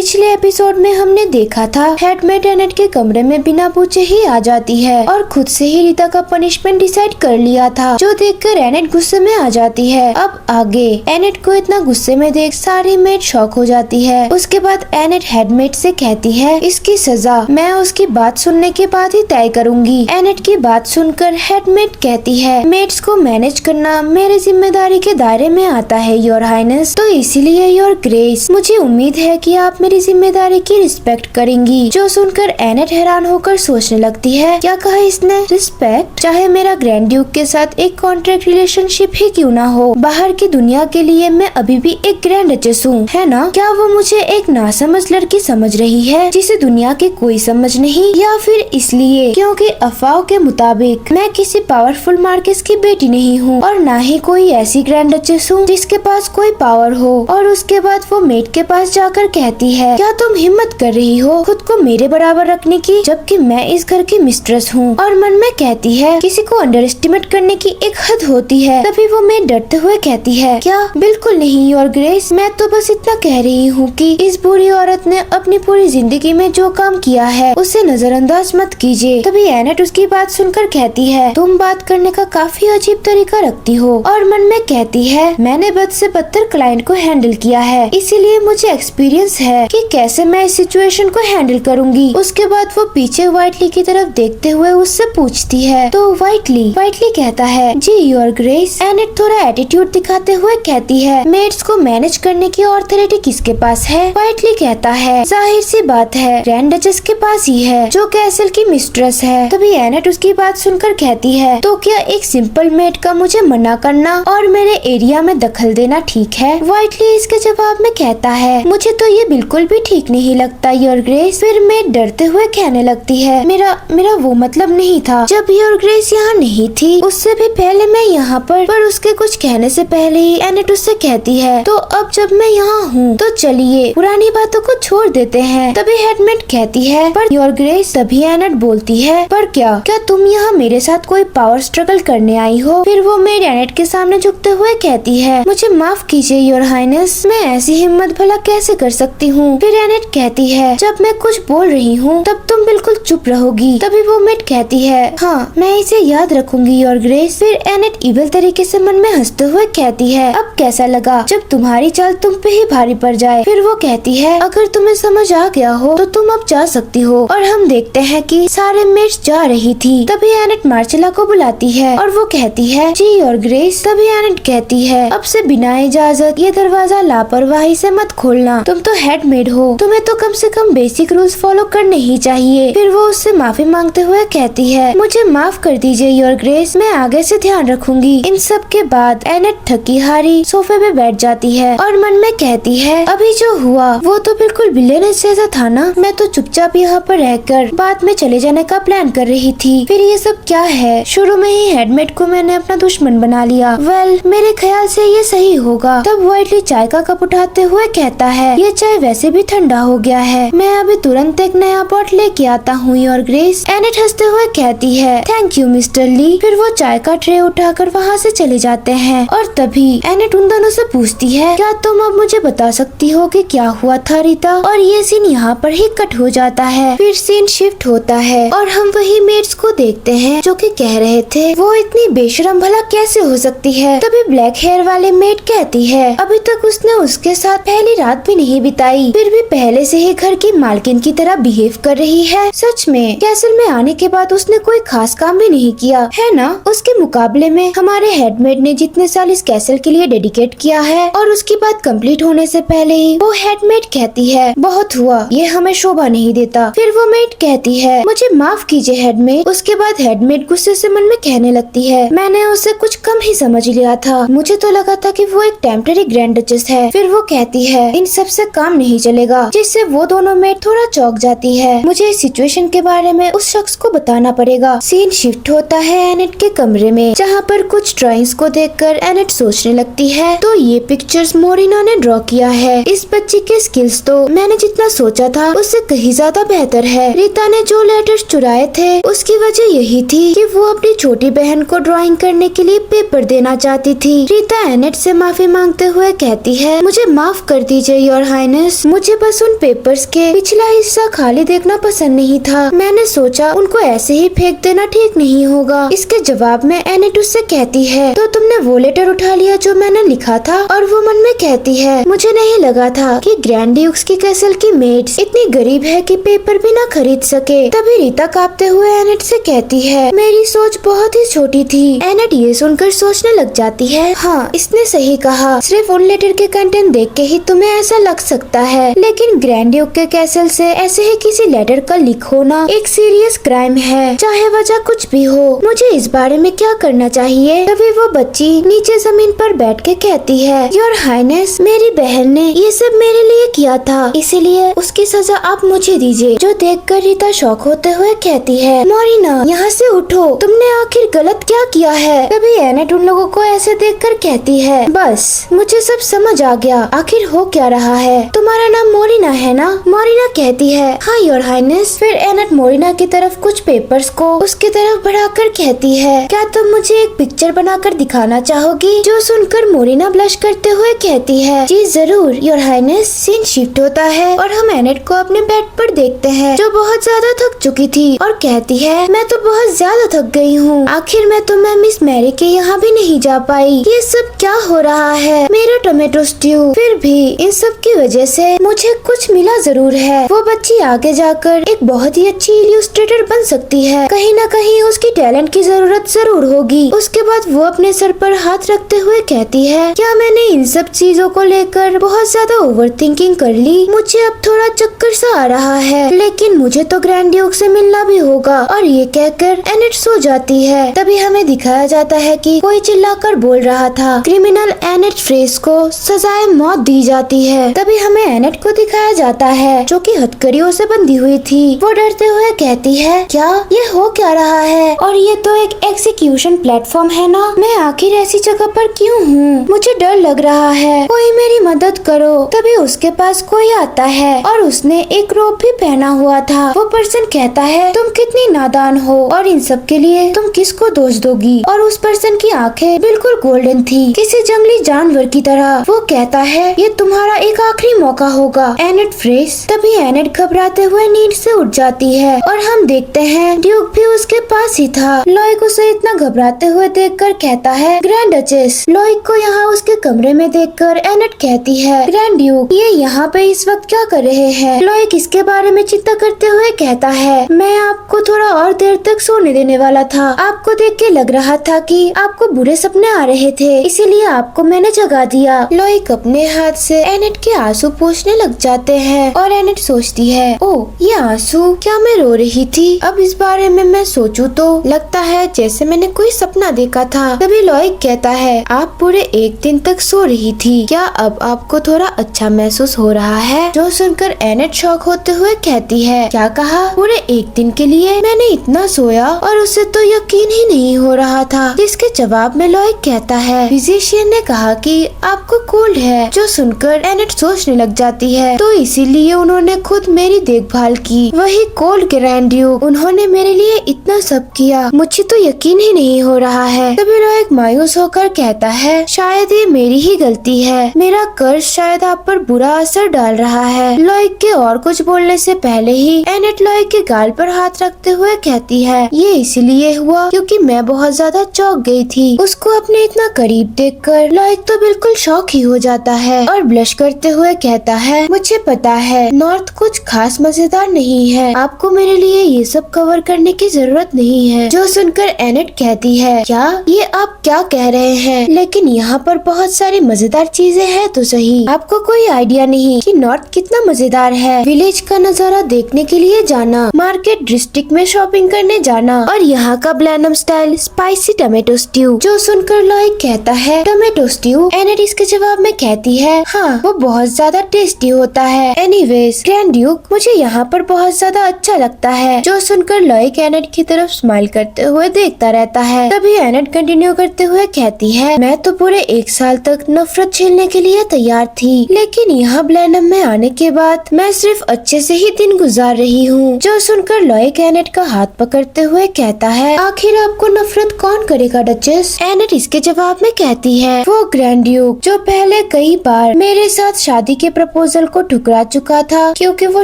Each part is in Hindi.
पिछले एपिसोड में हमने देखा था हेडमेट एनेट के कमरे में बिना पूछे ही आ जाती है और खुद से ही रीता का पनिशमेंट डिसाइड कर लिया था, जो देखकर एनेट गुस्से में आ जाती है। अब आगे एनेट को इतना गुस्से में देख सारी मेट शॉक हो जाती है। उसके बाद एनेट हेडमेट से कहती है इसकी सजा मैं उसकी बात सुनने के बाद ही तय करूंगी। एनेट की बात सुनकर हेडमेट कहती है मेट्स को मैनेज करना मेरी जिम्मेदारी के दायरे में आता है योर हाइनेस, तो इसीलिए योर ग्रेस मुझे उम्मीद है कि आप मेरी जिम्मेदारी की रिस्पेक्ट करेंगी। जो सुनकर एनेट हैरान होकर सोचने लगती है क्या कहा इसने, रिस्पेक्ट? चाहे मेरा ग्रैंड ड्यूक के साथ एक कॉन्ट्रैक्ट रिलेशनशिप ही क्यों ना हो, बाहर की दुनिया के लिए मैं अभी भी एक ग्रैंड डचेस हूँ, है ना? क्या वो मुझे एक नासमझ लड़की समझ रही है जिसे दुनिया की कोई समझ नहीं, या फिर इसलिए क्योंकि अफवाह के मुताबिक मैं किसी पावरफुल मार्केस की बेटी नहीं हूँ और ना ही कोई ऐसी ग्रैंड डचेस हूँ जिसके पास कोई पावर हो। और उसके बाद वो मेट के पास जाकर कहती है क्या तुम हिम्मत कर रही हो खुद को मेरे बराबर रखने की, जबकि मैं इस घर की मिस्ट्रेस हूँ। और मन में कहती है किसी को अंडर एस्टिमेट करने की एक हद होती है। तभी वो मेट डरते हुए कहती है क्या, बिल्कुल नहीं योर ग्रेस, मैं तो बस इतना कह रही हूँ कि इस बुरी औरत ने अपनी पूरी जिंदगी में जो काम किया है उसे नजरअंदाज मत कीजिए। तभी एनेट उसकी बात सुनकर कहती है तुम बात करने का काफी अजीब तरीका रखती हो। और मन में कहती है मैंने बद से बदतर क्लाइंट को हैंडल किया है, इसीलिए मुझे एक्सपीरियंस है कि कैसे मैं इस सिचुएशन को हैंडल करूंगी। उसके बाद वो पीछे व्हाइटली की तरफ देखते हुए उससे पूछती है तो व्हाइटली कहता है जी योर ग्रेस। एनेट थोड़ा एटीट्यूड दिखाते हुए कहती है मेट्स को मैनेज करने की ऑथोरिटी किसके पास है? व्हाइटली कहता है जाहिर सी बात है ग्रैंड डचेस के पास ही है जो कैसल की मिस्ट्रेस है। तभी एनेट उसकी बात सुनकर कहती है तो क्या एक सिंपल मेट का मुझे मना करना और मेरे एरिया में दखल देना ठीक है? व्हाइटली इसके जवाब में कहता है मुझे तो ये बिल्कुल भी ठीक नहीं लगता योर ग्रेस। फिर मेट डरते हुए कहने लगती है मेरा वो मतलब नहीं था, जब योर ग्रेस यहाँ नहीं थी उससे भी पहले मैं यहाँ पर उसके कुछ कहने से पहले ही एनेट उससे कहती है तो अब जब मैं यहाँ हूँ तो चलिए पुरानी बातों को छोड़ देते हैं। तभी हेडमेट कहती है पर योर ग्रेस। तभी एनेट बोलती है पर क्या तुम यहाँ मेरे साथ कोई पावर स्ट्रगल करने आई हो? फिर वो मेट एनेट के सामने झुकते हुए कहती है मुझे माफ कीजिए योर हाइनेस, मैं ऐसी हिम्मत भला कैसे कर सकती हूँ? फिर एनेट कहती है जब मैं कुछ बोल रही हूँ तब तुम बिल्कुल चुप रहोगी। तभी वो मेट कहती है हाँ मैं इसे याद रखूंगी योर ग्रेस। फिर एनेट इविल तरीके से मन में हंसते हुए कहती है अब कैसा लगा जब तुम्हारी चाल तुम पे ही भारी पड़ जाए? फिर वो कहती है अगर तुम्हें समझ आ गया हो तो तुम अब जा सकती हो। और हम देखते हैं कि सारे मेट्स जा रही थी। तभी एनेट मार्सेला को बुलाती है और वो कहती है जी योर ग्रेस। तभी एनेट कहती है अब से बिना इजाजत ये दरवाजा लापरवाही से मत खोलना, तुम तो हेडमेड हो, तुम्हें तो कम से कम बेसिक रूल्स फॉलो करने ही चाहिए। फिर वो उससे माफी मांगते हुए कहती है मुझे माफ कर दीजिए योर ग्रेस, मैं आगे से ध्यान रखूंगी। इन सब के बाद एनेट थकी हारी सोफे पे बैठ जाती है और मन में कहती है अभी जो हुआ वो तो बिल्कुल विलेनस जैसा था ना, मैं तो चुपचाप यहाँ पर रहकर बाद में चले जाने का प्लान कर रही थी। फिर ये सब क्या है, शुरू में ही हेडमेट को मैंने अपना दुश्मन बना लिया। वेल मेरे ख्याल से ये सही होगा। तब व्हाइटली चाय का कप उठाते हुए कहता है ये चाय वैसे भी ठंडा हो गया है, मैं अभी तुरंत एक नया पॉट लेके आता हूँ योर ग्रेस। एनेट हंसते हुए कहती है थैंक यू मिस्टर ली। फिर वो चाय का ट्रे उठाकर वहाँ से चले जाते हैं और तभी एनेट उन दोनों से पूछती है क्या तुम अब मुझे बता सकती हो कि क्या हुआ था रीता? और ये सीन यहाँ पर ही कट हो जाता है। फिर सीन शिफ्ट होता है और हम वही मेट्स को देखते हैं जो कि कह रहे थे वो इतनी बेशरम भला कैसे हो सकती है। तभी ब्लैक हेयर वाले मेट कहती है अभी तक उसने उसके साथ पहली रात भी नहीं बिताई, फिर भी पहले से ही घर की मालकिन की तरह बिहेव कर रही है। सच में कैसल में आने के बाद उसने कोई खास काम भी नहीं किया है ना। उसके मुकाबले में हमारे हेडमेड ने जितने साल इस कैसल के लिए डेडिकेट किया है और उसकी बात कंप्लीट होने से पहले ही वो हेडमेड कहती है बहुत हुआ, ये हमें शोभा नहीं देता। फिर वो मेट कहती है मुझे माफ कीजिए हेडमेड। उसके बाद हेडमेड गुस्से से मन में कहने लगती है मैंने उसे कुछ कम ही समझ लिया था, मुझे तो लगा था कि वो एक टेम्पररी ग्रैंड डचेस है। फिर वो कहती है इन सब से काम नहीं चलेगा, जिससे वो दोनों मेट थोड़ा चौंक जाती है। मुझे इस सिचुएशन के बारे में उस शख्स को बताना पड़ेगा। सीन शिफ्ट होता है एनेट के कमरे में जहाँ पर कुछ ड्राइंग्स को देखकर एनेट सोचने लगती है तो ये पिक्चर्स मोरिना ने ड्रॉ किया है। इस बच्ची के स्किल्स तो मैंने जितना सोचा था उससे कहीं ज्यादा बेहतर है। रीता ने जो लेटर्स चुराए थे उसकी वजह यही थी कि वो अपनी छोटी बहन को ड्राइंग करने के लिए पेपर देना चाहती थी। रीता एनेट से माफी मांगते हुए कहती है मुझे माफ कर दीजिए योर हाइनेस, मुझे बस उन पेपर्स के पिछला हिस्सा खाली देखना पसंद नहीं था। मैंने सोचा उनको ऐसे ही फेंक देना ठीक नहीं होगा। इसके जवाब में एनेट उससे कहती है, तो तुमने वो लेटर उठा लिया जो मैंने लिखा था? और वो मन में कहती है, मुझे नहीं लगा था कि ग्रैंड ड्यूक्स की कैसल की मेड्स इतनी गरीब है कि पेपर भी ना खरीद सके। तभी रीता कांपते हुए एनेट से कहती है, मेरी सोच बहुत ही छोटी थी। एनेट ये सुनकर सोचने लग जाती है, हाँ इसने सही कहा, सिर्फ उन लेटर के कंटेंट देख के ही तुम्हें ऐसा लग सकता है, लेकिन ग्रैंड ड्यूक के कैसल से ऐसे ही किसी लेटर का लीक होना एक सीरियस क्राइम है, चाहे वजह कुछ भी हो। मुझे इस बारे में क्या करना चाहिए? तभी वो बच्ची नीचे जमीन पर बैठ के कहती है, योर हाइनेस, मेरी बहन ने ये सब मेरे लिए किया था, इसीलिए उसकी सजा आप मुझे दीजिए। जो देखकर रीता शॉक होते हुए कहती है, मोरिना यहाँ से उठो, तुमने आखिर गलत क्या किया है? तभी एनेट उन लोगों को ऐसे देखकर कहती है, बस मुझे सब समझ आ गया, आखिर हो क्या रहा है। तुम्हारा नाम मोरिना है ना? मोरिना कहती है, हाँ योर हाइनेस। फिर एनेट मोरिना की तरफ कुछ पेपर्स को उसकी तरफ बढ़ाकर कहती है, क्या तुम मुझे एक पिक्चर बनाकर दिखाना चाहोगी? जो सुनकर मोरिना ब्लश करते हुए कहती है, जी जरूर योर हाइनेस। सीन शिफ्ट होता है और हम एनेट को अपने बेड पर देखते हैं, जो बहुत ज्यादा थक चुकी थी और कहती है, मैं तो बहुत ज्यादा थक गई हूँ, आखिर मैं तुम्हें मिस मैरी के यहाँ भी नहीं जा पाई। ये सब क्या हो रहा है? मेरा टोमेटो स्ट्यू। फिर भी इन सब की वजह से मुझे कुछ मिला जरूर है। वो बच्ची आगे जाकर एक बहुत ही अच्छी इलस्ट्रेटर बन सकती है, कहीं न कहीं उसकी टैलेंट की जरूरत जरूर होगी। उसके बाद वो अपने सर पर हाथ रखते हुए कहती है, क्या मैंने इन सब चीजों को लेकर बहुत ज्यादा ओवर थिंकिंग कर ली? मुझे अब थोड़ा चक्कर सा आ रहा है, लेकिन मुझे तो ग्रैंड ड्यूक से मिलना भी होगा। और ये कहकर एनेट सो जाती है। तभी हमें दिखाया जाता है कि कोई चिल्लाकर बोल रहा था, क्रिमिनल एनेट फ्रेस को सजाए मौत दी जाती है। तभी हमें एनेट को दिखाया जाता है, जो कि हथकड़ियों से बंधी हुई थी। वो डरते हुए कहती है, क्या ये हो क्या रहा है? और ये तो एक एग्जीक्यूशन प्लेटफॉर्म है ना, मैं आखिर ऐसी जगह पर क्यों हूँ? मुझे डर लग रहा है, कोई मेरी मदद करो। तभी उसके पास कोई आता है और उसने एक रोब भी पहना हुआ था। वो पर्सन कहता है, तुम कितनी नादान हो और इन सब के लिए तुम किसको दोष दोगी? और उस पर्सन की आंखें बिल्कुल गोल्डन थी, किसी जंगली जानवर की तरह। वो कहता है, ये तुम्हारा एक आखिरी मौका होगा एनेट फ्रेस। तभी एनेट घबराते हुए नींद से उठ जाती है और हम देखते हैं ड्यूक भी उसके पास ही था। लॉयक उसे इतना घबराते हुए देखकर कहता है, ग्रैंड डचेस। लॉयक को यहाँ उसके कमरे में देखकर एनेट कहती है, ग्रैंड ड्यूक ये यहाँ पे इस वक्त क्या कर रहे हैं? लॉयक इसके बारे में चिंता करते हुए कहता है, मैं आपको थोड़ा और देर तक सोने देने वाला था। आपको देख के लग रहा था कि आपको बुरे सपने आ रहे थे, इसीलिए आपको मैंने जगा दिया। लॉयक अपने हाथ से एनेट के आंसू पोंछने लग जाते हैं और एनेट सोचती है, ओ ये आंसू, क्या मैं रो रही थी? अब इस बारे में मैं सोचूं तो लगता है जैसे मैंने कोई सपना देखा था। तभी लॉयक कहता है, आप पूरे एक दिन तक सो रही थी, क्या अब आपको थोड़ा अच्छा महसूस हो रहा है? जो सुनकर एनेट शॉक होते हुए कहती है, क्या कहा? पूरे एक दिन के लिए मैंने इतना सोया? और उसे तो यकीन ही नहीं हो रहा था। जिसके जवाब में लॉयक कहता है, फिजिशियन ने कहा कि आपको कोल्ड है। जो सुनकर एनेट सोचने लग जाती है, तो इसीलिए उन्होंने खुद मेरी देखभाल की, वही कोल्ड ग्रैंड ड्यूक। उन्होंने मेरे लिए इतना सब किया, मुझे तो यकीन ही नहीं हो रहा है। तभी लॉयक मायूस होकर कहता है, शायद ये मेरी ही गलती है, मेरा कर्ज शायद आप पर बुरा असर डाल रहा है। लॉयक के और कुछ बोलने से पहले ही एनेट लॉयक के गाल पर हाथ रखते हुए कहती है, ये इसलिए हुआ क्योंकि मैं बहुत ज्यादा चौंक गई थी। उसको अपने इतना करीब देखकर लॉयक तो बिल्कुल शॉक ही हो जाता है और ब्लश करते हुए कहता है, मुझे पता है नॉर्थ कुछ खास मजेदार नहीं है, आपको मेरे लिए ये सब कवर करने की जरूरत नहीं है। जो सुनकर एनेट कहती है, क्या ये आप क्या कह रहे हैं? लेकिन यहाँ पर बहुत सारी मजेदार चीजें हैं तो सही, आपको कोई आइडिया नहीं कि नॉर्थ कितना मजेदार है। विलेज का नजारा देखने के लिए जाना, मार्केट डिस्ट्रिक्ट में शॉपिंग करने जाना और यहाँ का ब्लैनम स्टाइल स्पाइसी टोमेटो स्ट्यू। जो सुनकर लॉयक कहता है, टोमेटो स्ट्यू? एनेट इसके जवाब में कहती है, हाँ वो बहुत ज्यादा टेस्टी होता है। एनीवेज ग्रैंड ड्यूक, मुझे यहाँ पर बहुत ज्यादा अच्छा लगता है। जो सुनकर लॉयक एनेट की तरफ स्माइल करते हुए देखता रहता है। तभी एनेट कंटिन्यू करते हुए कहती है, मैं तो पूरे एक साल तक नफरत झेलने के लिए तैयार थी, लेकिन यहाँ ब्लैनम में आने के बाद मैं सिर्फ अच्छे से ही दिन गुजार रही हूँ। जो सुनकर लॉयक एनेट का हाथ पकड़ते हुए कहता है, आखिर आपको नफरत कौन करेगा डचेस? एनेट इसके जवाब में कहती है, वो ग्रैंड ड्यूक जो पहले कई बार मेरे साथ शादी के प्रपोजल को ठुकरा चुका था क्योंकि वो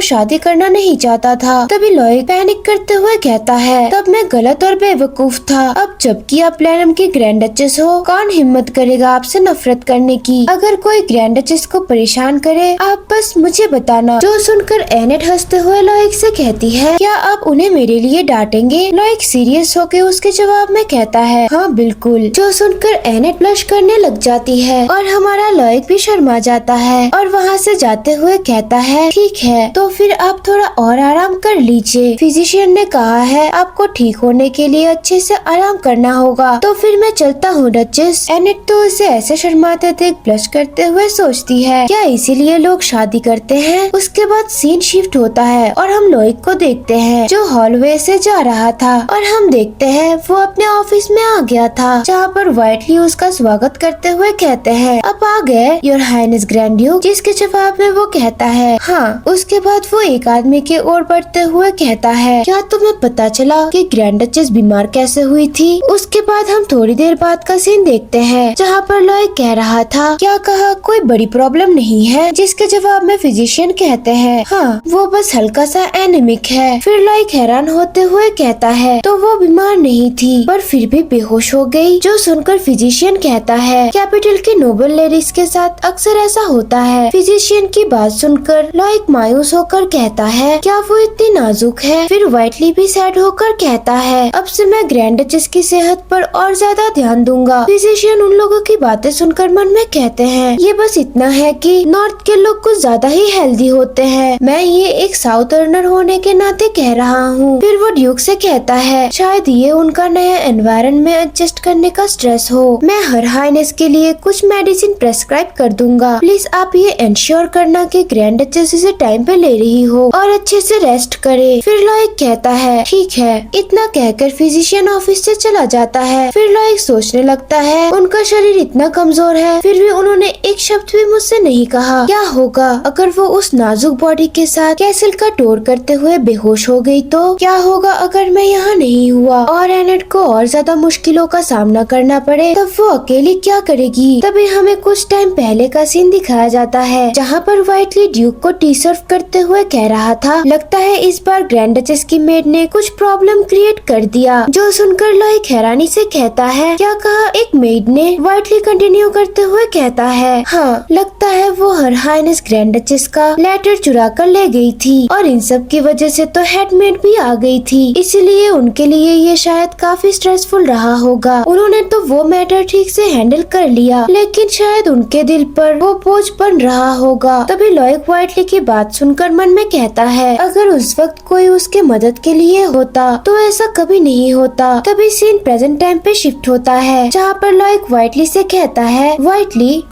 शादी करना नहीं चाहता था। तभी लॉयड पैनिक करते हुए कहता है, तब मैं गलत और बेवकूफ था। अब जबकि आप प्लैनम की ग्रैंड डचेस हो, कौन हिम्मत करेगा आपसे नफरत करने की। अगर कोई ग्रैंड डचेस को परेशान करे, आप बस मुझे बताना। जो सुनकर एनेट हंसते हुए लॉयड से कहती है, क्या आप उन्हें मेरे लिए डांटेंगे? लॉयड सीरियस होकर उसके जवाब में कहता है, हाँ बिल्कुल। जो सुनकर एनेट ब्लश करने लग जाती है और हमारा लॉयड भी शर्मा जाता है और वहाँ से जाते हुए कहता है, ठीक है तो फिर आप थोड़ा और आराम कर लीजिए। फिजिशियन ने कहा है आपको ठीक होने के लिए अच्छे से आराम करना होगा, तो फिर मैं चलता हूँ डचेस। एनेट तो उसे ऐसे शर्माते देख ब्लश करते हुए सोचती है, क्या इसीलिए लोग शादी करते हैं? उसके बाद सीन शिफ्ट होता है और हम लॉयड को देखते हैं जो हॉलवे से जा रहा था और हम देखते हैं वो अपने ऑफिस में आ गया था, जहाँ पर व्हाइटली उसका स्वागत करते हुए कहते हैं, अब आ गए योर हाइनेस ग्रैंड ड्यूक। जिसके जवाब में वो कहता है, हाँ। उसके बाद वो एक आदमी के ओर बढ़ते हुए कहता है, क्या तुम्हें पता चला कि ग्रैंड डचेस बीमार कैसे हुई थी? उसके बाद हम थोड़ी देर बाद का सीन देखते हैं जहाँ पर लॉयड कह रहा था, क्या कहा कोई बड़ी प्रॉब्लम नहीं है? जिसके जवाब में फिजिशियन कहते हैं, हाँ वो बस हल्का सा एनीमिक है। फिर लॉयड हैरान होते हुए कहता है, तो वो बीमार नहीं थी पर फिर भी बेहोश हो गई। जो सुनकर फिजिशियन कहता है, कैपिटल की नोबल लेडीज के साथ अक्सर ऐसा होता है। फिजिशियन की बात सुनकर लॉयड मायूस होकर कहता है, क्या वो इतनी नाजुक है? फिर व्हाइटली भी सैड होकर कहता है, अब से मैं ग्रैंड डचेस की सेहत पर और ज्यादा ध्यान दूंगा। फिजिशियन उन लोगों की बातें सुनकर मन में कहते हैं, ये बस इतना है कि नॉर्थ के लोग कुछ ज्यादा ही हेल्दी होते हैं। मैं ये एक साउथर्नर होने के नाते कह रहा हूँ। फिर वो ड्यूक से कहता है, शायद ये उनका नया एनवायरनमेंट में एडजस्ट करने का स्ट्रेस हो। मैं हर हाइनेस के लिए कुछ मेडिसिन प्रेस्क्राइब कर दूंगा। प्लीज आप ये इंश्योर करना कि ग्रैंड डचेस इसे टाइम पे ले रही हो और अच्छे से रेस्ट करे। फिर लॉयड कहता है, ठीक है। इतना कहकर फिजिशियन ऑफिस से चला जाता है। फिर लॉयड सोचने लगता है, उनका शरीर इतना कमजोर है फिर भी उन्होंने एक शब्द भी मुझसे नहीं कहा। क्या होगा अगर वो उस नाजुक बॉडी के साथ कैसल का टूर करते हुए बेहोश हो गई तो? क्या होगा अगर मैं यहाँ नहीं हुआ और एनेट को और ज्यादा मुश्किलों का सामना करना पड़े? तब वो अकेली क्या करेगी? तभी हमें कुछ टाइम पहले का सीन दिखाया जाता है जहाँ पर व्हाइटली ड्यूक को टी सर्व करते हुए कह रहा था, लगता है इस बार ग्रैंड डचेस की मेड ने कुछ प्रॉब्लम क्रिएट कर दिया। जो सुनकर लॉयड हैरानी से कहता है, क्या कहा एक मेड ने? व्हाइटली कंटिन्यू करते हुए कहता है, हाँ लगता है वो हर हाइनेस ग्रैंड डचेस का लेटर चुरा कर ले गई थी और इन सब की वजह से तो हेडमेड भी आ गई थी, इसलिए उनके लिए ये शायद काफी स्ट्रेसफुल रहा होगा। उन्होंने तो वो मैटर ठीक से हैंडल कर लिया लेकिन शायद उनके दिल पर वो बोझ बन रहा होगा। तभी लॉयड व्हाइटली की बात सुनकर मन में कहता है, अगर उस वक्त कोई उसके मदद के लिए होता तो ऐसा कभी नहीं होता। तभी सीन प्रेजेंट टाइम पे शिफ्ट होता है जहाँ पर लॉयड व्हाइटली से कहता है, व्हाइटली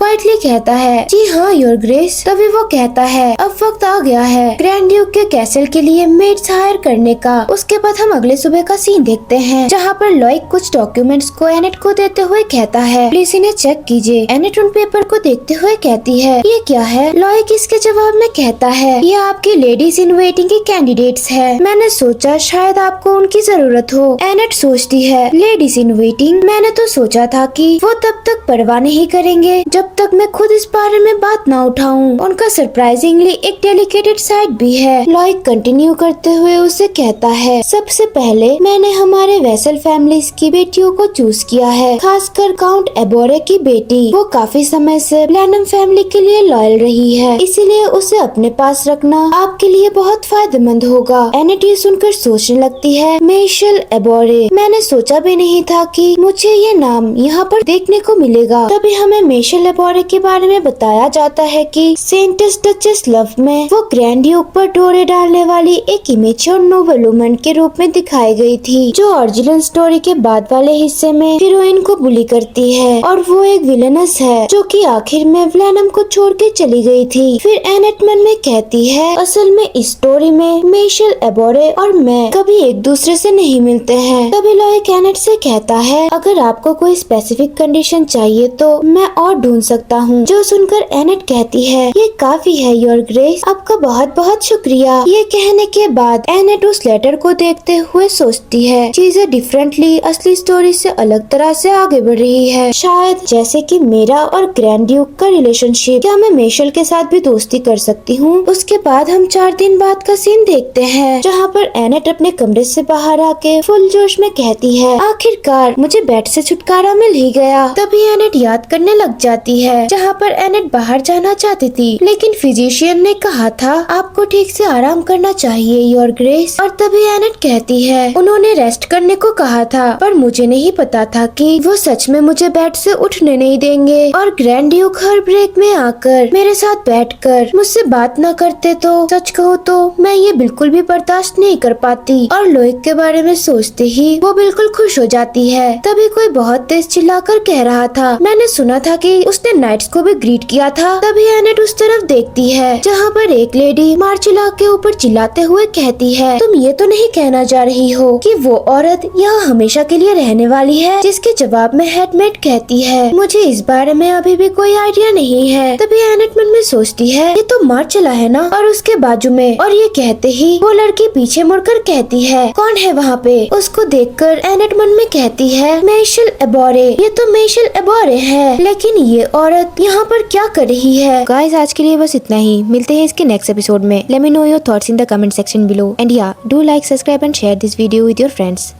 कहता है, जी हाँ योर ग्रेस। तभी वो कहता है, अब वक्त आ गया है ग्रैंड ड्यूक के कैसल के लिए मेड्स हायर करने का। उसके बाद हम अगले सुबह का सीन देखते हैं जहाँ पर लॉयड कुछ डॉक्यूमेंट्स को एनेट को देते हुए कहता है, प्लीज इन्हें चेक कीजिए। एनेट उन पेपर को देखते हुए कहती है, ये क्या है? लॉयड इसके जवाब में कहता है, ये आपकी लेडीज इन वेटिंग के कैंडिडेट्स है। मैंने सोचा शायद आपको उनकी जरूरत हो। एनेट सोचती है, लेडीज इन वेटिंग? मैंने तो सोचा था कि वो तब तक परवाह नहीं करेंगे जब तक मैं खुद इस बारे में बात ना उठाऊं। उनका सरप्राइजिंगली एक डेलिकेटेड साइड भी है। लॉयड कंटिन्यू करते हुए उसे कहता है, सबसे पहले मैंने हमारे वेसल फैमिलीज की बेटियों को चूज किया है, खासकर काउंट एबोरे की बेटी। वो काफी समय से प्लैनम फैमिली के लिए लॉयल रही है, इसीलिए उसे अपने पास रखना आपके लिए बहुत फायदेमंद होगा। एनेट ये सुनकर सोचने लगती है, मेशल एबोरे, मैंने सोचा भी नहीं था कि मुझे ये नाम यहाँ पर देखने को मिलेगा। तभी हमें मेशल एबोरे के बारे में बताया जाता है कि सेंटस डचेस लव में वो ग्रैंड ड्यूक पर डोरे डालने वाली एक इमेच्योर नोबल वुमन के रूप में दिखाई गई थी, जो ओरिजिनल स्टोरी के बाद वाले हिस्से में हीरोइन को बुली करती है और वो एक विलनस है जो कि आखिर में प्लैनम को छोड़ के चली गई थी। फिर एनेट मन में कहती है, असल में इस स्टोरी में मेशल एबोरे और मैं कभी एक दूसरे से नहीं मिलते हैं। तभी लॉयड एनेट से कहता है, अगर आपको कोई स्पेसिफिक कंडीशन चाहिए तो मैं और ढूंढ सकता हूँ। जो सुनकर एनेट कहती है, ये काफी है योर ग्रेस, आपका बहुत बहुत शुक्रिया। ये कहने के बाद एनेट उस लेटर को देखते हुए सोचती है, चीजें डिफरेंटली असली स्टोरी से अलग तरह से आगे बढ़ रही है। शायद जैसे कि मेरा और ग्रैंड ड्यूक का रिलेशनशिप। क्या मैं मेशल के साथ भी दोस्ती कर सकती हूँ। उसके बाद हम 4 दिन बाद का सीन देखते हैं, जहाँ पर एनेट अपने कमरे से बाहर आके फुल जोश में कहती है, आखिरकार मुझे बेड से छुटकारा मिल ही गया। तभी एनेट याद करने लग जाती है जहाँ पर एनेट बाहर जाना चाहती थी, लेकिन फिजिशियन ने कहा था आपको ठीक से आराम करना चाहिए योर ग्रेस। और तभी एनेट कहती है, उन्होंने रेस्ट करने को कहा था, पर मुझे नहीं पता था कि वो सच में मुझे बेड से उठने नहीं देंगे। और ग्रैंड ड्यूक हर ब्रेक में आकर मेरे साथ बैठकर मुझसे बात न करते तो सच कहूँ तो मैं ये बिल्कुल भी बर्दाश्त नहीं कर पाती। और लोइक के बारे में सोचते ही वो बिल्कुल खुश हो जाती है। तभी कोई बहुत तेज चिल्लाकर कह रहा था, मैंने सुना था कि उसने नाइट्स को भी ग्रीट किया था। तभी एनेट उस तरफ देखती है जहाँ पर एक लेडी मार्चिला के ऊपर चिल्लाते हुए कहती है, तुम ये तो नहीं कहना जा रही हो कि वो औरत यहाँ हमेशा के लिए रहने वाली है? जिसके जवाब में हेडमेट कहती है, मुझे इस बारे में अभी भी कोई आइडिया नहीं है। तभी एनेट मन में सोचती है, ये तो मार्चिला है ना, और उसके बाजू में। और ये कहते ही वो लड़की पीछे मुड़कर कहती है, कौन है वहाँ पे? उसको देखकर एनेट मन में कहती है, मेशल एबोरे। ये तो मेशल एबोरे है, लेकिन ये औरत यहाँ पर क्या कर रही है? गाइस, आज के लिए बस इतना ही। मिलते हैं इसके नेक्स्ट एपिसोड में। Let me know your thoughts in the comment section below, and या do like, subscribe and share this video with your friends.